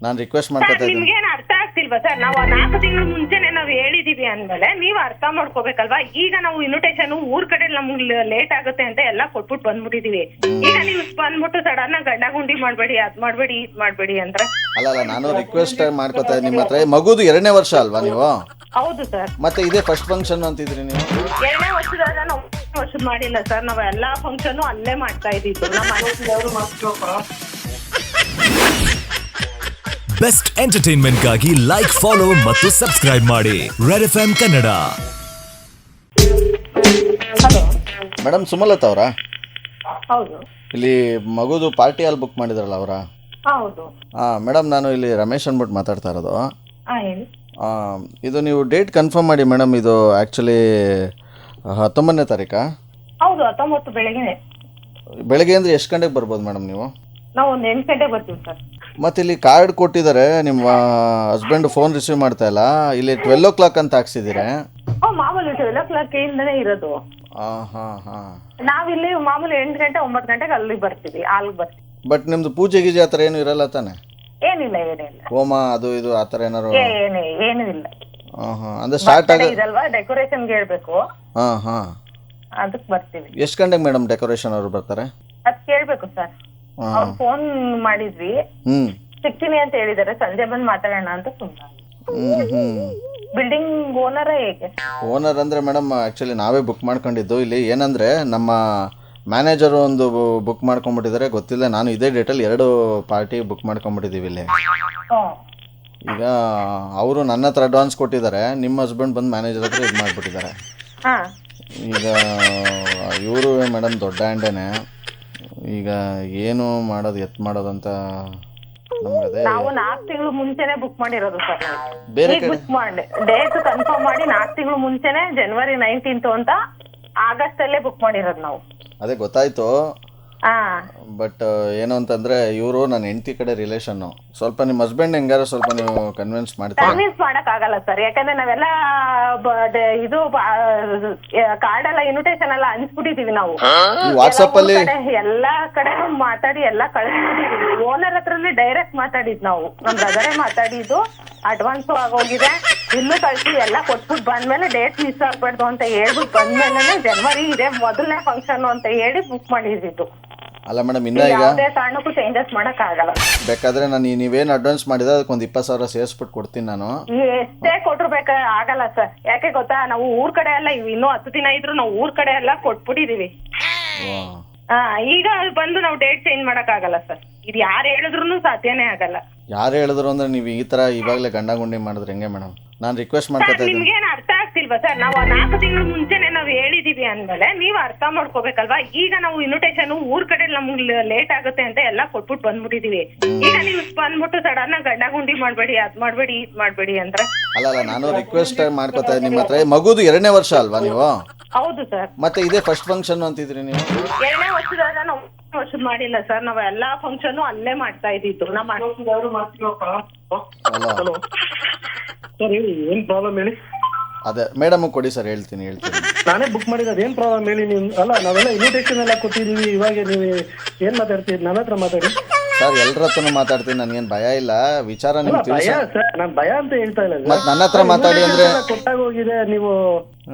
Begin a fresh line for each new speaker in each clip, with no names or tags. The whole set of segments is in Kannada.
ನಾನು ರಿಕ್ವೆಸ್ಟ್ ಮಾಡ್ಕೊತಾ ಇದ್ದೀನಿ.
ನಿಮ್ಗೇನು ಅರ್ಥ ಆಗ್ತಿಲ್ವಾ ಸರ್? ನಾವು 4 ತಿಂಗಳ ಮುಂಚೆನೆ ನಾವು ಹೇಳಿದೀವಿ ಅಂದ್ಮೇಲೆ ನೀವು ಅರ್ಥ ಮಾಡ್ಕೋಬೇಕಲ್ವಾ? ಈಗ ನಾವು ಇನ್ವಿಟೇಷನ್ ಊರ್ ಕಡೆ ನಮ್ಗೆ ಲೇಟ್ ಆಗುತ್ತೆ ಅಂತ ಎಲ್ಲ ಕೊಟ್ಬಿಟ್ಟು ಬಂದ್ಬಿಟ್ಟಿದೀವಿ. ಈಗ ನೀವು ಬಂದ್ಬಿಟ್ಟು ಸಡನ್ ಆಗಿ ಗಂಡ ಗುಂಡಿ ಮಾಡ್ಬೇಡಿ, ಅದ್ ಮಾಡ್ಬೇಡಿ, ಇದ್ ಮಾಡ್ಬೇಡಿ ಅಂದ್ರೆ
ಅಲ್ಲ ನಾನು ರಿಕ್ವೆಸ್ಟ್ ಮಾಡ್ಕೊತಾ ಇದ್ದೀನಿ ನಿಮ್ಮ ಹತ್ರ. ಮಗುದು 2ನೇ ವರ್ಷ ಅಲ್ವಾ ನೀವು?
ಹೌದು ಸರ್.
ಮತ್ತೆ ಇದೇ ಫಸ್ಟ್ ಫಂಕ್ಷನ್ ಅಂತಿದ್ರಿ ನೀವು.
2ನೇ ವರ್ಷದಾಗ ನಾವು ವರ್ಷದ ಮಾಡಿಲ್ಲ ಸರ್. ನಾವು ಎಲ್ಲಾ ಫಂಕ್ಷನ್ ಅಲ್ಲೇ ಮಾಡ್ತಾ ಇದ್ದಿದ್ದು. ನಮ್ಮ ಮನೆಯವರು ಮಕ್ಕಳು
ಬೆಸ್ಟ್ ಎಂಟರ್ಟೈನ್ಮೆಂಟ್ಗಾಗಿ ಲೈಕ್, ಫಾಲೋ ಮತ್ತು ಸಬ್ಸ್ಕ್ರೈಬ್ ಮಾಡಿ red FM Kannada.
Hello
madam Sumalatha ಅವರಾ?
ಹೌದು.
ಇಲ್ಲಿ ಮಗುದು ಪಾರ್ಟಿ ಹಾಲ್ ಬುಕ್ ಮಾಡಿದ್ರಲ್ಲ ಅವರಾ?
ಹೌದು.
ಮೇಡಮ್ ನಾನು ಇಲ್ಲಿ ರಮೇಶ್ ಅಂದ್ಬಿಟ್ಟು ಮಾತಾಡ್ತಾ ಇರೋದು.
ಹೇಳಿ.
ಇದು ನೀವು ಡೇಟ್ ಕನ್ಫರ್ಮ್ ಮಾಡಿ ಮೇಡಮ್. ಇದು ಆ್ಯಕ್ಚುಲಿ 19ನೇ ತಾರೀಕಾ?
ಹೌದು, 19 ಬೆಳಗ್ಗೆ.
ಬೆಳಗ್ಗೆ ಅಂದರೆ ಎಷ್ಟು ಗಂಟೆಗೆ ಬರ್ಬೋದು ಮೇಡಮ್ ನೀವು?
ನಾವು ಒಂದು 8 ಗಂಟೆಗೆ ಬರ್ತೀವಿ ಸರ್.
ಮತ್ತು ಇಲ್ಲಿ ಕಾರ್ಡ್ ಕೊಟ್ಟಿದ್ದಾರೆ, ನಿಮ್ಮ ಹಸ್ಬೆಂಡ್ ಫೋನ್ ರಿಸೀವ್ ಮಾಡ್ತಾ ಇಲ್ಲ. ಇಲ್ಲಿ 12 o'clock ಅಂತ ಹಾಕ್ಸಿದ್ದೀರಾ?
ಮಾಮೂಲಿ 12 o'clock ಇಂದನೇ ಇರೋದು. ನಾವಿಲ್ಲಿ ಮಾಮೂಲಿ 8 ಗಂಟೆ 9 ಗಂಟೆಗೆ ಅಲ್ಲಿ ಬರ್ತೀವಿ, ಅಲ್ಲಿಗೆ ಬರ್ತೀವಿ.
ಬಟ್ ನಿಮ್ದು ಪೂಜೆ ಗೀಜೆ ಆ ಥರ ಏನು ಇರಲ್ಲ ತಾನೆ?
ಏನಿಲ್ಲ ಏನಿಲ್ಲ.
ಹೋಮ ಅದು ಇದು ಆ ಥರ ಏನಾರು?
ಏನೂ ಇಲ್ಲ.
ಅಂದರೆ ಸ್ಟಾರ್ಟ್
ಇದಲ್ವಾ ಡೆಕೋರೇಷನ್ಗೆ ಹೇಳ್ಬೇಕು. ಅದಕ್ಕೆ ಬರ್ತೀವಿ.
ಎಷ್ಟು ಗಂಟೆಗೆ ಮೇಡಮ್ ಡೆಕೋರೇಷನ್ ಅವರು ಬರ್ತಾರೆ?
ಅದ್ ಕೇಳ್ಬೇಕು ಸರ್. ಅವ್ರು ಫೋನ್ ಮಾಡಿದ್ವಿ, ಸಿಗ್ತೀನಿ ಅಂತ ಹೇಳಿದಾರೆ, ಸಂಜೆ ಬಂದು ಮಾತಾಡೋಣ ಅಂತ ಸುಮ್ಮನೆ. ಬಿಲ್ಡಿಂಗ್ ಓನರ ಹೇಗೆ?
ಓನರ್ ಅಂದರೆ ಮೇಡಮ್ ಆ್ಯಕ್ಚುಲಿ ನಾವೇ ಬುಕ್ ಮಾಡ್ಕೊಂಡಿದ್ದು. ಇಲ್ಲಿ ಏನಂದರೆ ನಮ್ಮ ಮ್ಯಾನೇಜರು ಒಂದು ಬುಕ್ ಮಾಡ್ಕೊಂಡ್ಬಿಟ್ಟಿದ್ದಾರೆ, ಗೊತ್ತಿಲ್ಲ. ನಾನು ಇದೇ ಡೇಟಲ್ಲಿ 2 ಪಾರ್ಟಿ ಬುಕ್ ಮಾಡ್ಕೊಂಡ್ಬಿಟ್ಟಿದ್ದೀವಿ ಇಲ್ಲಿ. ಈಗ ಅವರು ನನ್ನ ಹತ್ರ ಅಡ್ವಾನ್ಸ್ ಕೊಟ್ಟಿದ್ದಾರೆ, ನಿಮ್ಮ ಹಸ್ಬೆಂಡ್ ಬಂದು ಮ್ಯಾನೇಜರ್ ಹತ್ರ ಇದು ಮಾಡಿಬಿಟ್ಟಿದ್ದಾರೆ. ಈಗ ಇವರು ಮೇಡಮ್ ದೊಡ್ಡ ಹ್ಯಾಂಡೇನೆ. ಈಗ ಏನು ಮಾಡೋದು ಮಾಡೋದಂತ ನಮ್ಗದೇ.
ನಾವು 4 ತಿಂಗಳು ಮುಂಚೆನೆ ಬುಕ್ ಮಾಡಿರೋದು ಸರ್.
ಬೇರೆ ಕಡೆ
ಬುಕ್ ಮಾಡಿ ಡೇಟ್ ಕನ್ಫರ್ಮ್ ಮಾಡಿ 4 ತಿಂಗಳು ಮುಂಚೆನೆ January 19th ಅಂತ ಆಗಸ್ಟ್ ಅಲ್ಲೇ ಬುಕ್ ಮಾಡಿರೋದು ನಾವು.
ಅದೇ ಗೊತ್ತಾಯ್ತು. ಬಟ್ ಏನು ಅಂತಂದ್ರೆ ಇವರು ನನ್ನ ಹೆಂಡತಿ ಕಡೆ ರಿಲೇಷನ್ನು. ಸ್ವಲ್ಪ ನಿಮ್ಮ ಹಸ್ಬೆಂಡ್ ಹೆಂಗಾರ ಸ್ವಲ್ಪ ನೀವು ಕನ್ವಿನ್ಸ್ ಮಾಡ್ತೀರಾ?
ಕನ್ವಿನ್ಸ್ ಮಾಡಕ್ ಆಗಲ್ಲ ಸರ್, ಯಾಕಂದ್ರೆ ನಾವೆಲ್ಲ ಇದು ಕಾರ್ಡ್ ಎಲ್ಲ ಇನ್ವಿಟೇಷನ್ ಎಲ್ಲ ಹಂಚ್ಬಿಟ್ಟಿದೀವಿ ನಾವು.
ವಾಟ್ಸಪ್ ಅಲ್ಲಿ
ಎಲ್ಲಾ ಕಡೆನೂ ಮಾತಾಡಿ ಎಲ್ಲ ಕಳಿಸ್ಬಿಟ್ಟಿದೀವಿ. ಓನರ್ ಹತ್ರನೇ ಡೈರೆಕ್ಟ್ ಮಾತಾಡಿದ್ ನಾವು. ನಮ್ ಬ್ರದರೇ ಮಾತಾಡಿದ್ದು. ಅಡ್ವಾನ್ಸ್ ಆಗೋಗಿದೆ, ಇಲ್ಲೂ ಕಳ್ಸಿ ಎಲ್ಲ ಕೊಟ್ಬಿಟ್ಟು ಬಂದ್ಮೇಲೆ ಡೇಟ್ ಮಿಸ್ ಆಗ್ಬಾರ್ದು ಅಂತ ಹೇಳ್ಬಿಟ್ಟು ಬಂದ್ಮೇಲೆ ಜನವರಿ ಇದೆ ಮೊದಲನೇ ಫಂಕ್ಷನ್ ಅಂತ ಹೇಳಿ ಬುಕ್ ಮಾಡಿದ್ದು.
ಅಲ್ಲ ಮೇಡಮ್, ಇನ್ನ ಈಗ
ಯಾವುದೇ ಕಾರಣಕ್ಕೂ ಚೇಂಜಸ್ ಮಾಡಕ್ ಆಗಲ್ಲ.
ಬೇಕಾದ್ರೆ ನಾನು ನೀವೇನು ಅಡ್ವಾನ್ಸ್ ಮಾಡಿದ್ರೆ ಅದಕ್ಕೆ ಒಂದು 20,000 ಸೇರಿಸ್ಬಿಟ್ಟು ಕೊಡ್ತೀನಿ ನಾನು.
ಎಷ್ಟೇ ಕೊಟ್ರು ಆಗಲ್ಲ ಸರ್. ಯಾಕೆ ಗೊತ್ತಾ, ನಾವು ಊರ್ ಕಡೆ ಎಲ್ಲ ಇನ್ನೂ 10 ದಿನ ಇದ್ರು ನಾವು ಊರ್ ಕಡೆ ಎಲ್ಲ ಕೊಟ್ಬಿಟ್ಟಿದೀವಿ. ಈಗ ಬಂದು ನಾವು ಡೇಟ್ ಚೇಂಜ್ ಮಾಡಕ್ ಆಗಲ್ಲ ಸರ್. ಇದು ಯಾರು ಹೇಳಿದ್ರು ಸಾಧ್ಯನೇ ಆಗಲ್ಲ.
ಯಾರು ಹೇಳಿದ್ರು ಅಂದ್ರೆ ನೀವು ಈ ತರ ಇವಾಗಲೇ ಗಂಡ ಗುಂಡಿ ಮಾಡಿದ್ರೆ ಹೆಂಗೆ ಮೇಡಮ್? ನಾನು ರಿಕ್ವೆಸ್ಟ್ ಮಾಡ್ಕೊತಾ ಇದ್ದೀನಿ.
ನಿಮ್ಗೇನು ಅರ್ಥ ಆಗ್ತಿಲ್ವಾ ಸರ್? ನಾವು 4 ತಿಂಗಳ ಮುಂಚೆನೆ ನಾವು ಹೇಳಿದೀವಿ ಅಂದ್ಮೇಲೆ ನೀವು ಅರ್ಥ ಮಾಡ್ಕೋಬೇಕಲ್ವಾ? ಈಗ ನಾವು ಇನ್ವಿಟೇಷನ್ ಊರ್ ಕಡೆ ನಮ್ಗೆ ಲೇಟ್ ಆಗುತ್ತೆ ಅಂತ ಎಲ್ಲ ಕೊಟ್ಬಿಟ್ಟು ಬಂದ್ಬಿಟ್ಟಿದೀವಿ. ಈಗ ನೀವು ಬಂದ್ಬಿಟ್ಟು ಸಡನ್ ಆಗಿ ಗಂಡ ಗುಂಡಿ ಮಾಡ್ಬೇಡಿ, ಅದ್ ಮಾಡ್ಬೇಡಿ, ಇದ್ ಮಾಡ್ಬೇಡಿ ಅಂದ್ರೆ.
ಅಲ್ಲ ನಾನು ರಿಕ್ವೆಸ್ಟ್ ಮಾಡ್ಕೊತಾ ಇದ್ದೀನಿ ನಿಮ್ಮ ಹತ್ರ. ಮಗುದು 2ನೇ ವರ್ಷ ಅಲ್ವಾ ನೀವು?
ಹೌದು ಸರ್.
ಮತ್ತೆ ಇದೇ ಫಸ್ಟ್ ಫಂಕ್ಷನ್ ಅಂತಿದ್ರಿ ನೀವು.
2ನೇ ವರ್ಷದಾಗ ನಾವು ವರ್ಷದ ಮಾಡಿಲ್ಲ ಸರ್. ನಾವು ಎಲ್ಲಾ ಫಂಕ್ಷನ್ ಅಲ್ಲೇ ಮಾಡ್ತಾ ಇದ್ದಿದ್ದು. ನಮ್ಮ ಮನೆಯವರು ಮಕ್ಕಳು.
ಸರ್ ಹೇಳಿ, ಏನ್ ಪ್ರಾಬ್ಲಮ್ ಹೇಳಿ?
ಅದೇ ಮೇಡಮ್ ಕೊಡಿ ಸರ್, ಹೇಳ್ತೀನಿ.
ನಾನೇ ಬುಕ್ ಮಾಡಿರೋದು. ಏನ್ ಪ್ರಾಬ್ಲಮ್ ಹೇಳಿ ನೀವು? ಅಲ್ಲ, ನಾವೆಲ್ಲ ಇನ್ವಿಟೇಷನ್ ಎಲ್ಲ ಕೊಟ್ಟಿದೀವಿ. ಇವಾಗ ನೀವು ಏನ್ ಮಾತಾಡ್ತೀರಿ? ನನ್ನ ಹತ್ರ ಮಾತಾಡಿ
ಸರ್. ಎಲ್ಲರ ಹತ್ರನೂ ಮಾತಾಡ್ತೀನಿ, ನನಗೇನು ಭಯ ಇಲ್ಲ. ವಿಚಾರ ನಿಮ್ಗೆ
ಭಯ
ತಿಳಿಸಿ.
ಸರ್, ನಾನು ಭಯ ಅಂತ ಹೇಳ್ತಾ ಇಲ್ಲ.
ಮತ್ತೆ ನನ್ನ ಹತ್ರ ಮಾತಾಡಿ ಅಂದ್ರೆ
ಕೊಟ್ಟಾಗ ಹೋಗಿದೆ. ನೀವು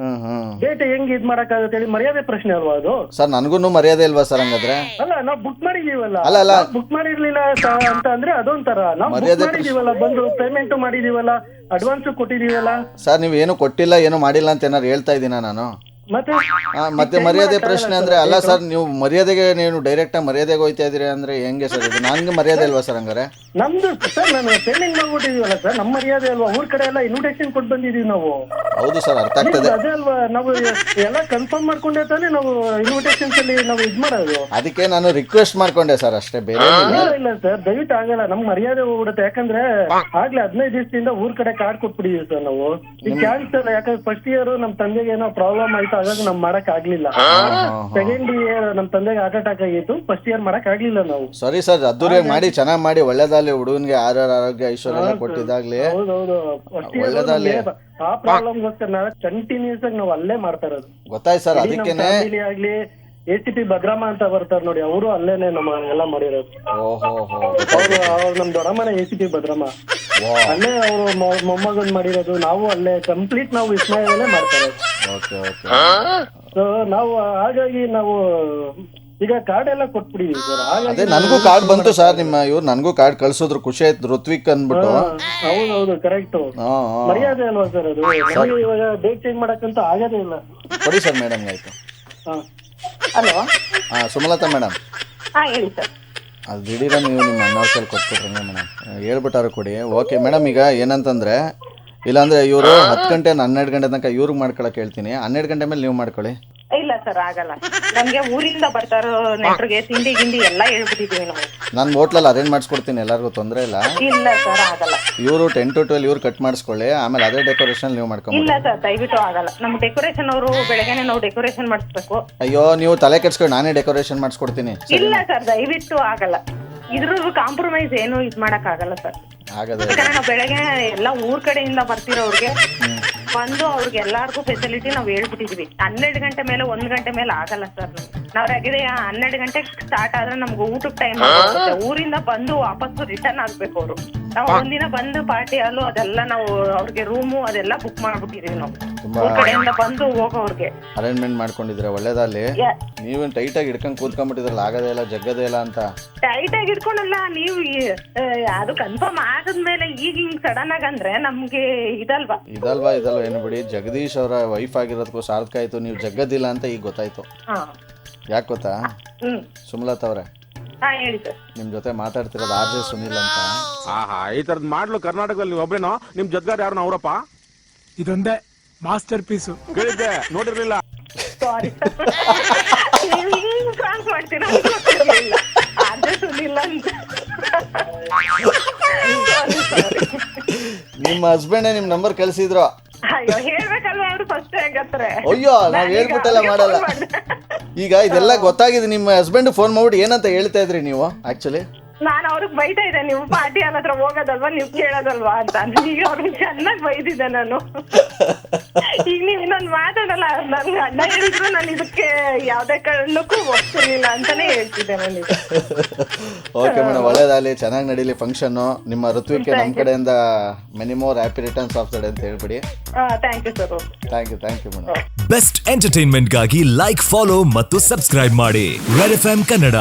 ಡೇಟ್ ಹೆಂಗ್ ಇದ್ ಮಾಡಕ್ಕಾಗತ್ತೆ ಹೇಳಿ? ಮರ್ಯಾದೆ ಪ್ರಶ್ನೆ ಅಲ್ವಾ ಅದು?
ಸರ್ ನನಗೂ ಮರ್ಯಾದೆ ಇಲ್ವಾ ಸರ್ ಹಂಗಾದ್ರೆ?
ಅಲ್ಲ, ನಾವು ಬುಕ್ ಮಾಡಿದೀವಲ್ಲ.
ಅಲ್ಲ
ಬುಕ್ ಮಾಡಿರ್ಲಿಲ್ಲ ಅಂತ ಅಂದ್ರೆ ಅದೊಂಥರ. ನಾವು ಬುಕ್ ಮಾಡಿದೀವಲ್ಲ, ಬಂದು ಪೇಮೆಂಟ್ ಮಾಡಿದೀವಲ್ಲ, ಅಡ್ವಾನ್ಸ್ ಕೊಟ್ಟಿದೀವಲ್ಲ.
ಸರ್ ನೀವು ಏನು ಕೊಟ್ಟಿಲ್ಲ, ಏನು ಮಾಡಿಲ್ಲ ಅಂತ ಏನಾರು ಹೇಳ್ತಾ ಇದ್ದೀನ ನಾನು? ಮತ್ತೆ ಮರ್ಯಾದೆ ಪ್ರಶ್ನೆ ಅಂದ್ರೆ ಅಲ್ಲ ಸರ್. ನೀವು ಮರ್ಯಾದೆಗೆ ನೀವು ಡೈರೆಕ್ಟ್ ಆಗಿ ಮರ್ಯಾದೆಗೆ ಹೋಯ್ತಾ ಇದೀರಿ ಅಂದ್ರೆ ಹೆಂಗೆ ಸರ್ ಇದು? ನನ್ಗೆ ಮರ್ಯಾದೆ ಅಲ್ವಾ ಸರ್ ಹಂಗಾರೆ?
ನಮ್ದು ಸರ್, ನಾನು ಪೇಮೆಂಟ್ ಮಾಡ್ಬಿಟ್ಟಿದೀವಲ್ಲ ಸರ್, ನಮ್ಮ ಮರ್ಯಾದೆ ಅಲ್ವಾ? ಊರ್ ಕಡೆ ಎಲ್ಲ ಇನ್ವಿಟೇಷನ್ ಕೊಟ್ಟು ಬಂದಿದೀವಿ ನಾವು.
ಹೌದು ಸರ್, ಅರ್ಥ ಆಗ್ತದೆ.
ಅದೇ ಅಲ್ವಾ, ನಾವು ಎಲ್ಲ ಕನ್ಫರ್ಮ್ ಮಾಡ್ಕೊಂಡೆ ತಾನೇ ನಾವು ಇನ್ವಿಟೇಷನ್ಸ್ ಅಲ್ಲಿ ನಾವು ಇದ್ ಮಾಡೋದು.
ಅದಕ್ಕೆ ನಾನು ರಿಕ್ವೆಸ್ಟ್ ಮಾಡ್ಕೊಂಡೆ ಸರ್, ಅಷ್ಟೇ, ಬೇರೆ
ಇಲ್ಲ ಸರ್. ದಯವಿಟ್ಟು ಆಗಲ್ಲ, ನಮ್ ಮರ್ಯಾದೆ ಹೋಗ್ಬಿಡುತ್ತೆ. ಯಾಕಂದ್ರೆ ಆಗ್ಲೇ 15 ದಿವಸದಿಂದ ಊರ್ ಕಡೆ ಕಾರ್ಡ್ ಕೊಟ್ಬಿಟ್ಟಿದೀವಿ ಸರ್ ನಾವು. ಈಗ ಕ್ಯಾನ್ಸಲ್, ಯಾಕಂದ್ರೆ ಫಸ್ಟ್ ಇಯರ್ ನಮ್ ತಂದೆಗೆ ಏನೋ ಪ್ರಾಬ್ಲಮ್ ಆಯ್ತು, ಹಾಗಾಗಿ ನಮ್ ಮಾಡಕ್ ಆಗ್ಲಿಲ್ಲ. ಸೆಕೆಂಡ್ ಇಯರ್ ನಮ್ ತಂದೆಗೆ ಹಾರ್ಟ್ ಅಟ್ಯಾಕ್ ಆಗಿತ್ತು, ಫಸ್ಟ್ ಇಯರ್ ಮಾಡಕ್ ಆಗ್ಲಿಲ್ಲ ನಾವು.
ಸರಿ ಸರ್, ಅದ್ದೂರಿಯಾಗಿ ಮಾಡಿ, ಚೆನ್ನಾಗಿ ಮಾಡಿ, ಒಳ್ಳೇದಾಗ್ಲಿ. ಹುಡುಗನ್ಗೆ ಆರೋಗ್ಯ ಐಶ್ವರ್ಯ ಕೊಟ್ಟಿದ್ದಾಗ್ಲಿ. ಒಳ್ಳೇದಾಗ್ಲಿ.
ಆ ಪ್ರಾಬ್ಲಮ್ಗೋಸ್ಕರ ನಾವು ಕಂಟಿನ್ಯೂಸ್ ಆಗಿ ನಾವು ಅಲ್ಲೇ ಮಾಡ್ತಾ ಇರೋದು.
ಗೊತ್ತಾಯ್ತು ಸರ್, ಅದಕ್ಕೇನೆ
ಆಗ್ಲಿ ACP ಭದ್ರಮ್ಮ ಅಂತ ಬರ್ತಾರೆ ನೋಡಿ, ಅವರು ಅಲ್ಲೇನೆ ನಮ್ಮ ಎಲ್ಲ ಮಾಡಿರೋದು.
ಓಹೋ ಹೋ.
ಅವ್ರು ನಮ್ ದೊಡ್ಡಮ್ಮನ ACP ಭದ್ರಮ್ಮ, ಅಲ್ಲೇ ಅವರು ಮೊಮ್ಮಗನ್ ಮಾಡಿರೋದು. ನಾವು ಅಲ್ಲೇ ಕಂಪ್ಲೀಟ್ ನಾವು ವಿಸ್ಮಯದಲ್ಲೇ ಮಾಡ್ತಾರೆ.
Okay okay.
ಸೊ ನಾವು ಹಾಗಾಗಿ ನಾವು ಈಗ ಕಾರ್ಡ್ ಎಲ್ಲ ಕೊಟ್ಬಿಟ್ಟಿದೀವಿ ಸರ್.
ಅದೇ ನನಗೂ ಕಾರ್ಡ್ ಬಂತು ಸರ್, ನಿಮ್ಮ ಇವ್ರು ನನಗೂ ಕಾರ್ಡ್ ಕಳ್ಸಿದ್ರು, ಖುಷಿ ಆಯ್ತು ಋತ್ವಿಕ್ ಅಂದ್ಬಿಟ್ಟು.
ಹೌದೌದು ಕರೆಕ್ಟ್. ಮರ್ಯಾದೆ ಅಲ್ವಾ ಸರ್ ಅದು? ನಮಗೆ ಇವಾಗ ಡೇಟ್ ಚೇಂಜ್ ಮಾಡಕ್ಕಂತ ಆಗೋದೇ ಇಲ್ಲ.
ಕೊಡಿ ಸರ್ ಮೇಡಮ್, ಆಯ್ತು.
ಹಲೋ.
ಹಾಂ ಸುಮಲತಾ ಮೇಡಮ್.
ಹೇಳಿ ಸರ್.
ಅದು ದಿಢೀರ ನೀವು ನಿಮ್ಮ ಅಣ್ಣವ್ರ ಕೈಲಿ ಕೊಟ್ಬಿಟ್ರಿ ಮೇಡಮ್, ಹೇಳ್ಬಿಟ್ಟಾರು ಕೊಡಿ. ಓಕೆ ಮೇಡಮ್, ಈಗ ಏನಂತಂದರೆ ಇಲ್ಲಾಂದರೆ ಇವರು 10 ಗಂಟೆ 12 ಗಂಟೆ ತನಕ ಇವ್ರಿಗೆ ಮಾಡ್ಕೊಳಕ್ಕೆ ಹೇಳ್ತೀನಿ, 12 ಗಂಟೆ ಮೇಲೆ ನೀವು ಮಾಡ್ಕೊಳ್ಳಿ.
ಇಲ್ಲ ಸರ್ ಆಗಲ್ಲ, ನಮ್ಗೆ ಊರಿಂದ ಬರ್ತಾರೋ ನೆಂಟ್ರಿಗೆ ತಿಂಡಿ ಗಿಂಡಿ ಎಲ್ಲ ಹೇಳ್ಬಿಟ್ಟಿದೀವಿ ನಾವು.
ನಾನು ಹೋಟ್ಲಲ್ಲಿ ಅರೇಂಜ್ ಮಾಡಿಸ್ಕೊಡ್ತೀನಿ, ಎಲ್ಲರಿಗೂ ತೊಂದರೆ ಇಲ್ಲ.
ಇಲ್ಲ ಸರ್ ಆಗಲ್ಲ.
ಇವರು 10 to 12 ಇವ್ರು ಕಟ್ ಮಾಡಿಸ್ಕೊಳ್ಳಿ, ಆಮೇಲೆ ಅದೇ ಡೆಕೋರೇಷನ್ ನೀವು ಮಾಡ್ಕೊಂಬೋದು.
ಇಲ್ಲ ಸರ್ ದಯವಿಟ್ಟು ಆಗಲ್ಲ. ನಮ್ ಡೆಕೋರೇಷನ್ ಅವರು ಬೆಳಗ್ಗೆನೆ ನಾವು ಡೆಕೋರೇಷನ್ ಮಾಡಿಸ್ಬೇಕು.
ಅಯ್ಯೋ ನೀವು ತಲೆ ಕೆಡ್ಸ್ಕೊಂಡು ನಾನೇ ಡೆಕೋರೇಷನ್ ಮಾಡಿಸ್ಕೊಡ್ತೀನಿ.
ಇಲ್ಲ ಸರ್ ದಯವಿಟ್ಟು ಆಗಲ್ಲ. ಇದ್ರ ಕಾಂಪ್ರಮೈಸ್ ಏನು ಇದ್ ಮಾಡಕ್ ಆಗಲ್ಲ ಸರ್.
ಆಗದೆ
ಯಾಕಂದ್ರೆ ನಾವು ಬೆಳಗ್ಗೆ ಎಲ್ಲ ಊರ್ ಕಡೆಯಿಂದ ಬರ್ತಿರೋರ್ಗೆ ಬಂದು ಅವ್ರಿಗೆ ಎಲ್ಲಾರ್ಗು ಫೆಸಿಲಿಟಿ ನಾವು ಹೇಳ್ಬಿಟ್ಟಿದೀವಿ. 12 ಗಂಟೆ ಮೇಲೆ 1 ಗಂಟೆ ಮೇಲೆ ಆಗಲ್ಲ ಸರ್. ನಾವ್ ರೆಗಿದೆ 12 ಗಂಟೆಗೆ ಸ್ಟಾರ್ಟ್ ಆದ್ರೆ ನಮ್ಗೆ ಊಟಕ್ಕೆ ಟೈಮ್ ಆಗುತ್ತೆ. ಊರಿಂದ ಬಂದು ವಾಪಸ್ ರಿಟರ್ನ್ ಆಗ್ಬೇಕು ಅವರು. ನಾವು ಒಂದಿನ ಬಂದು ಪಾರ್ಟಿ ಹಾಲು ಅದೆಲ್ಲ ನಾವು ಅವ್ರಿಗೆ ರೂಮು ಅದೆಲ್ಲ ಬುಕ್ ಮಾಡ್ಬಿಟ್ಟಿದೀವಿ ನಾವು. ಊರ್ ಕಡೆಯಿಂದ ಬಂದು ಹೋಗೋರ್ಗೆ
ಅರೇಂಜ್ಮೆಂಟ್ ಮಾಡ್ಕೊಂಡಿದ್ರೆ ಒಳ್ಳೇದಲ್ಲಿ. ನೀವೇನು ಟೈಟಾಗಿ ಹಿಡ್ಕೊಂಡು ಕೂತ್ಕೊಂಡ್ಬಿಟ್ಟಿದ್ರಲ್ಲ, ಆಗದೇ ಇಲ್ಲ ಜಗ್ಗದೇ ಇಲ್ಲ ಅಂತ.
ಟೈಟ್ ಆಗಿ ಇಟ್ಕೊಂಡಲ್ಲ ನೀವು, ಅದು ಕನ್ಫರ್ಮ್ ಆದ್ಮೇಲೆ ಈಗ ಹಿಂಗ್ ಸಡನ್ ಆಗಿ ಅಂದ್ರೆ ನಮ್ಗೆ ಇದಲ್ವಾ
ಏನು ಬಿಡಿ, ಜಗದೀಶ್ ಅವರ ವೈಫ್ ಆಗಿರೋದಕ್ಕೂ ಸಾರ್ಥಕ ಆಯ್ತು. ನೀವು ಜಗ್ಗದಿಲ್ಲ ಅಂತ ಈಗ ಗೊತ್ತಾಯ್ತು. ಯಾಕೆ ಗೊತ್ತಾ ಸುಮಲತಾ ಅವ್ರೆ,
ಹೇಳಿ ಸರ್.
ನಿಮ್ ಜೊತೆ ಮಾತಾಡ್ತಿರೋದು RJ ಸುನಿಲ್ ಅಂತ.
ಈ ತರದ್ ಮಾಡ್ಲು ಕರ್ನಾಟಕದಲ್ಲಿ ನೀವು ಒಬ್ರೇನೋ? ನಿಮ್ ಜೊತೆಗಾರ ಯಾರು ಅವರಪ್ಪ?
ಇದೊಂದೇ ಮಾಸ್ಟರ್ ಪೀಸು.
ಕೇಳಿದ್ದೆ, ನೋಡಿರ್ಲಿಲ್ಲ.
ಸಾರಿ ನೀವು ಹಿಂಗ್ ಫ್ರಾಂಕ್ ಮಾಡ್ತೀರಾ ಅದೇ ಸುನಿಲ್ಲ ಅಂತ.
ನಿಮ್ಮ ಹಸ್ಬೆಂಡೇ ನಿಮ್ ನಂಬರ್ ಕಳ್ಸಿದ್ರು.
ಅಯ್ಯೋ ಹೇಳ್ಬೇಕಲ್ವಾ ಅವ್ರು ಫಸ್ಟ್ ಆಗತ್ತಾರೆ.
ಅಯ್ಯೋ ನಾವ್ ಹೇಳ್ಬಿಟ್ಟೆಲ್ಲ ಮಾಡಲ್ಲ. ಈಗ ಇದೆಲ್ಲ ಗೊತ್ತಾಗಿದೆ. ನಿಮ್ಮ ಹಸ್ಬೆಂಡ್ ಫೋನ್ ಮಾಡ್ಬಿಟ್ಟು ಏನಂತ ಹೇಳ್ತಾ ಇದ್ರಿ ನೀವು ಆಕ್ಚುಲಿ?
ನಾನು ಅವ್ರಿಗೆ ಬೈತಾ ಇದ್ದೆ, ನೀವು ಪಾರ್ಟಿ ಹತ್ರ ಹೋಗೋದಲ್ವಾ ನೀವು ಕೇಳೋದಲ್ವಾ ಅಂತ. ಈಗ ಅವ್ರಿಗೆ ಚೆನ್ನಾಗಿ ಬೈದಿದ್ದೆ ನಾನು. ಈಗ ನೀವು ಇನ್ನೊಂದು ಮಾತಾಡಲ್ಲ, ನನ್ಗೆ ಅಣ್ಣ ಹೇಳಿದ್ರು ನಾನು ಇದಕ್ಕೆ ಯಾವ್ದೇ ಕಾರಣಕ್ಕೂ ಒಪ್ತಿರ್ಲಿಲ್ಲ ಅಂತಾನೆ ಹೇಳ್ತಿದ್ದೆ ನಾನು.
ಓಕೆ ಮೇಡಮ್, ಒಳ್ಳೇದಾಗಲಿ, ಚೆನ್ನಾಗಿ ನಡೀಲಿ ಫಂಕ್ಷನ್. ನಿಮ್ಮ ಋತ್ವಿಕ್ಗೆ ನಮ್ಮ ಕಡೆಯಿಂದ many more happy returns of the day ಅಂತ ಹೇಳ್ಬಿಡಿ.
Thank you sir.
Thank you madam.
Best ಎಂಟರ್ಟೈನ್ಮೆಂಟ್ಗಾಗಿ ಲೈಕ್, ಫಾಲೋ ಮತ್ತು ಸಬ್ಸ್ಕ್ರೈಬ್ ಮಾಡಿ ರೆಡ್ FM ಕನ್ನಡ.